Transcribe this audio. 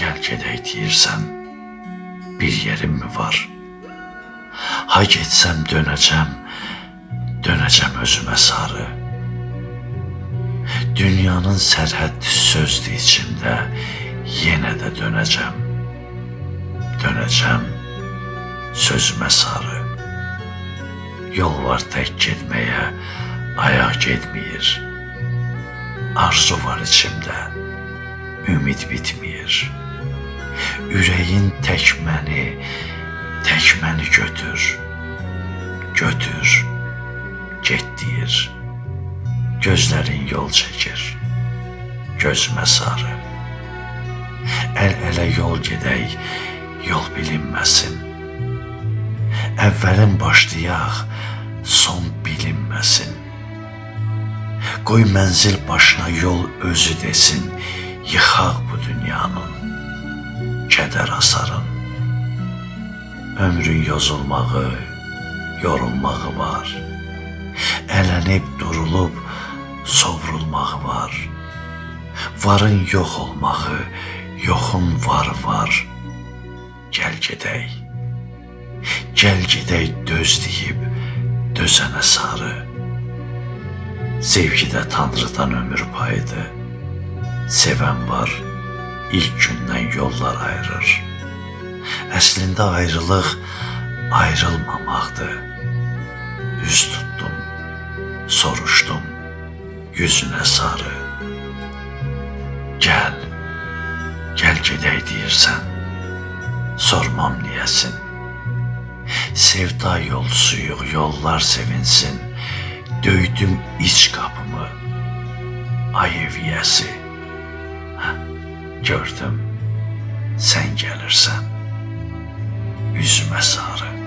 Gel gedək deyirsən, bir yerim mi var? Ha getsəm dönəcəm, dönəcəm özümə sarı. Dünyanın sərhədli sözdü içimdə, yenə də dönəcəm. Dönəcəm sözümə sarı. Yol var tək getməyə, ayaq getməyir. Arzu var içimdə, ümid bitmir. Ürəyin tək məni götür. Götür, get deyir. Gözlərin yol çəkir, gözümə sarı. Əl-ələ yol gedək, yol bilinməsin. Əvvəlin başlayaq, son bilinməsin. Qoy mənzil başına yol özü desin, yıxaq bu dünyanın kədər asarın. Ömrün yozulmağı, yorulmağı var. Ələnib durulub sovrulmağı var. Varın yox olmağı, yoxun varı var. Gəl gedək. Gəl gedək döz deyib dözənə sarı. Sevgidə Tanrıdan ömür payıdır. Sevən var, ilk gündən yollar ayırır. Əslində ayrılıq ayrılmamaqdır. Üz tutdum, soruşdum yüzünə sarı. Gəl, gəl gedək deyirsən, sormam niyəsin. Sevda yolsuyuq, yollar sevinsin. Döydüm iç qapımı, ay eviyəsi. Gördüm, sən gəlirsən üzümə sarı.